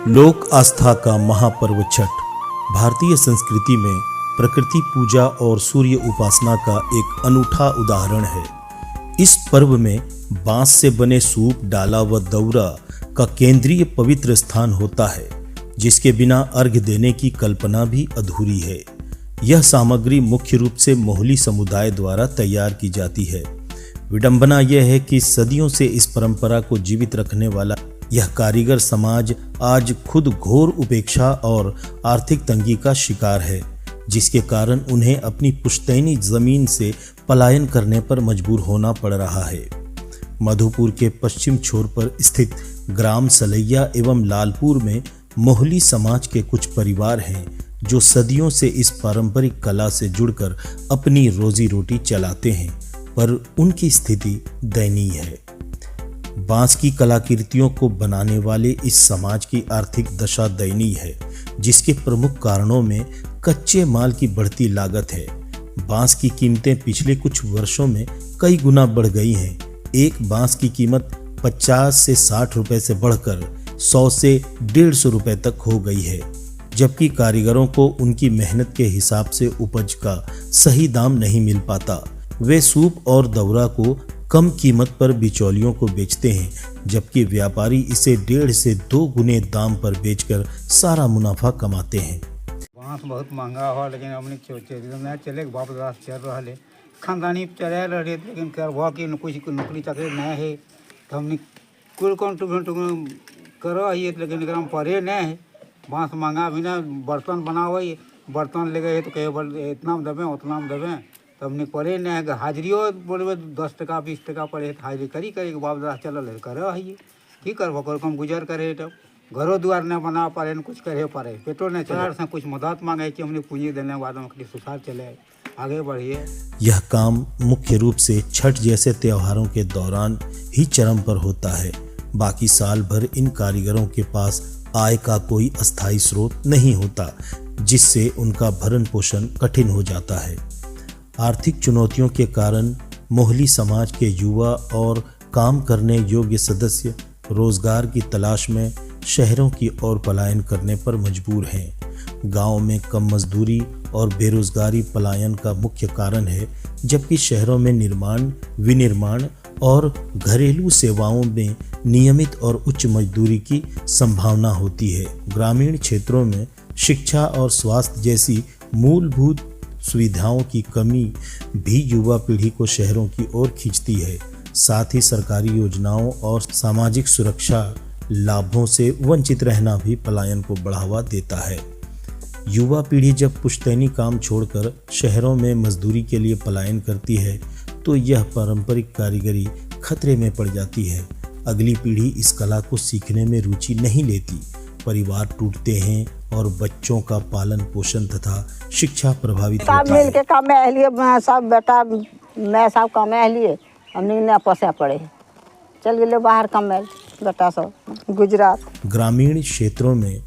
लोक आस्था का महापर्व छठ भारतीय संस्कृति में प्रकृति पूजा और सूर्य उपासना का एक अनूठा उदाहरण है। इस पर्व में बांस से बने सूप, डाला व दउरा का केंद्रीय पवित्र स्थान होता है, जिसके बिना अर्घ्य देने की कल्पना भी अधूरी है। यह सामग्री मुख्य रूप से मोहली समुदाय द्वारा तैयार की जाती है। विडंबना यह है कि सदियों से इस परंपरा को जीवित रखने वाला यह कारीगर समाज आज खुद घोर उपेक्षा और आर्थिक तंगी का शिकार है, जिसके कारण उन्हें अपनी पुश्तैनी जमीन से पलायन करने पर मजबूर होना पड़ रहा है। मधुपुर के पश्चिम छोर पर स्थित ग्राम सलैया एवं लालपुर में मोहली समाज के कुछ परिवार हैं जो सदियों से इस पारंपरिक कला से जुड़कर अपनी रोजी रोटी चलाते हैं, पर उनकी स्थिति दयनीय है। बांस की कलाकृतियों को बनाने वाले इस समाज की आर्थिक दशा दयनीय है, जिसके प्रमुख कारणों में कच्चे माल की बढ़ती लागत है। बांस की कीमतें पिछले कुछ वर्षों में कई गुना बढ़ गई हैं। एक बांस की कीमत 50 से 60 रुपए से बढ़कर 100 से 150 रुपए तक हो गई है, जबकि कारीगरों को उनकी मेहनत के हिसाब से उपज का सही दाम नहीं मिल पाता। वे सूप और दउरा को कम कीमत पर बिचौलियों को बेचते हैं, जबकि व्यापारी इसे 1.5 से 2 गुने दाम पर बेचकर सारा मुनाफा कमाते हैं। बांस बहुत महंगा हो, लेकिन हमने चले बाप दादा चल रहा है, खानदानी चले रहे, लेकिन करवा की कुछ नौकरी चाकरी नहीं है, तो हमने कुल कौन टुकड़ करो ही, लेकिन एकदम परे नहीं है। बांस महंगा भी ना, बर्तन बनाओ, बर्तन ले गए तो कहे इतना में देवें उतना में देवें, तो हमने परे नहीं है। हाजिरियो बोले 10 टका 20 टका पड़े, हाजिरी करी बाप दादा चल करो है, की करबो कम गुजर करे, तो घरों द्वार न बना पारे न कुछ करे पारे, पेटो न चला से कुछ मदद मांगे कि हमने पूंजी देने बाद में सुधार चले आगे बढ़िए। यह काम मुख्य रूप से छठ जैसे त्योहारों के दौरान ही चरम पर होता है। बाकी साल भर इन कारीगरों के पास आय का कोई अस्थायी स्रोत नहीं होता, जिससे उनका भरण पोषण कठिन हो जाता है। आर्थिक चुनौतियों के कारण मोहली समाज के युवा और काम करने योग्य सदस्य रोजगार की तलाश में शहरों की ओर पलायन करने पर मजबूर हैं। गांव में कम मजदूरी और बेरोजगारी पलायन का मुख्य कारण है, जबकि शहरों में निर्माण, विनिर्माण और घरेलू सेवाओं में नियमित और उच्च मजदूरी की संभावना होती है। ग्रामीण क्षेत्रों में शिक्षा और स्वास्थ्य जैसी मूलभूत सुविधाओं की कमी भी युवा पीढ़ी को शहरों की ओर खींचती है। साथ ही सरकारी योजनाओं और सामाजिक सुरक्षा लाभों से वंचित रहना भी पलायन को बढ़ावा देता है। युवा पीढ़ी जब पुश्तैनी काम छोड़कर शहरों में मजदूरी के लिए पलायन करती है, तो यह पारंपरिक कारीगरी खतरे में पड़ जाती है। अगली पीढ़ी इस कला को सीखने में रुचि नहीं लेती, परिवार टूटते हैं और बच्चों का पालन पोषण तथा शिक्षा प्रभावित होता है। मिल के काम में लिए सब बेटा मैं सब काम में लिए, हमने न पोसा पड़े, चल गए बाहर काम में बेटा सब गुजरात। ग्रामीण क्षेत्रों में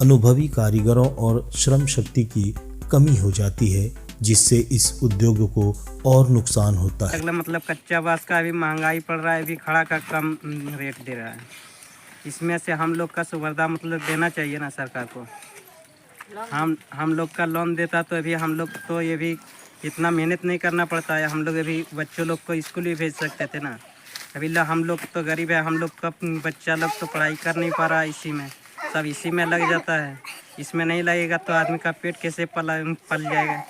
अनुभवी कारीगरों और श्रम शक्ति की कमी हो जाती है, जिससे इस उद्योग को और नुकसान होता है। अगला मतलब कच्चा बांस का भी महंगाई पड़ रहा है, भी खड़ा का कम रेट दे रहा है। इसमें से हम लोग का सुविधा मतलब देना चाहिए ना सरकार को। हम लोग का लोन देता तो अभी हम लोग तो ये भी इतना मेहनत नहीं करना पड़ता है। हम लोग अभी बच्चों लोग को स्कूल भी भेज सकते थे ना। अभी हम लोग तो गरीब है, हम लोग का बच्चा लोग तो पढ़ाई कर नहीं पा रहा है, इसी में सब इसी में लग जाता है। इसमें नहीं लगेगा तो आदमी का पेट कैसे पल जाएगा।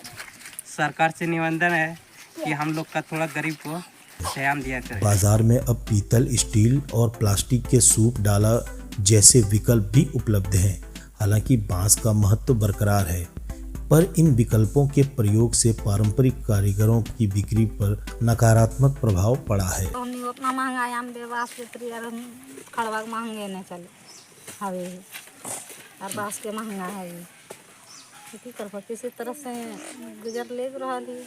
सरकार से निवेदन है कि हम लोग का थोड़ा गरीब को ध्यान दिया करें। बाजार में अब पीतल, स्टील और प्लास्टिक के सूप, डाला जैसे विकल्प भी उपलब्ध हैं। हालांकि बांस का महत्व बरकरार है, पर इन विकल्पों के प्रयोग से पारंपरिक कारीगरों की बिक्री पर नकारात्मक प्रभाव पड़ा है। उतना महंगा खड़वा महंगे नहीं चले हवे और बांस के महंगा है, की करबो किसी तरह से गुजर ले रहा है।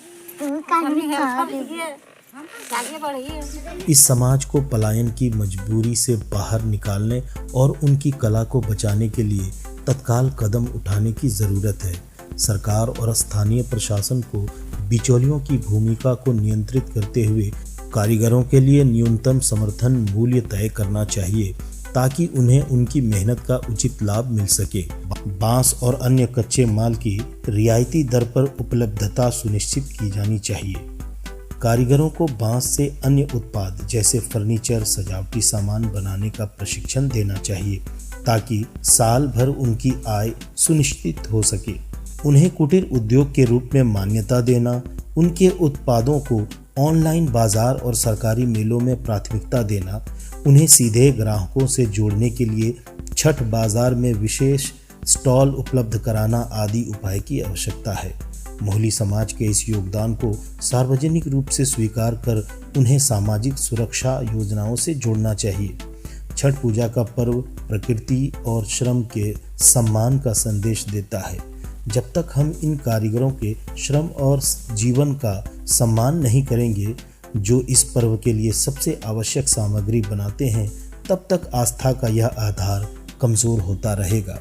इस समाज को पलायन की मजबूरी से बाहर निकालने और उनकी कला को बचाने के लिए तत्काल कदम उठाने की जरूरत है। सरकार और स्थानीय प्रशासन को बिचौलियों की भूमिका को नियंत्रित करते हुए कारीगरों के लिए न्यूनतम समर्थन मूल्य तय करना चाहिए ताकि उन्हें उनकी मेहनत का उचित लाभ मिल सके। बांस और अन्य कच्चे माल की रियायती दर पर उपलब्धता सुनिश्चित की जानी चाहिए। कारीगरों को बांस से अन्य उत्पाद जैसे फर्नीचर, सजावटी सामान बनाने का प्रशिक्षण देना चाहिए ताकि साल भर उनकी आय सुनिश्चित हो सके। उन्हें कुटीर उद्योग के रूप में मान्यता देना, उनके उत्पादों को ऑनलाइन बाजार और सरकारी मेलों में प्राथमिकता देना, उन्हें सीधे ग्राहकों से जोड़ने के लिए छठ बाजार में विशेष स्टॉल उपलब्ध कराना आदि उपाय की आवश्यकता है। मोहली समाज के इस योगदान को सार्वजनिक रूप से स्वीकार कर उन्हें सामाजिक सुरक्षा योजनाओं से जोड़ना चाहिए। छठ पूजा का पर्व प्रकृति और श्रम के सम्मान का संदेश देता है। जब तक हम इन कारीगरों के श्रम और जीवन का सम्मान नहीं करेंगे जो इस पर्व के लिए सबसे आवश्यक सामग्री बनाते हैं, तब तक आस्था का यह आधार कमज़ोर होता रहेगा।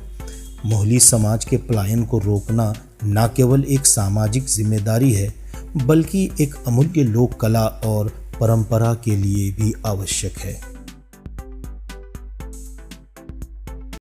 मोहली समाज के पलायन को रोकना न केवल एक सामाजिक जिम्मेदारी है बल्कि एक अमूल्य लोक कला और परंपरा के लिए भी आवश्यक है।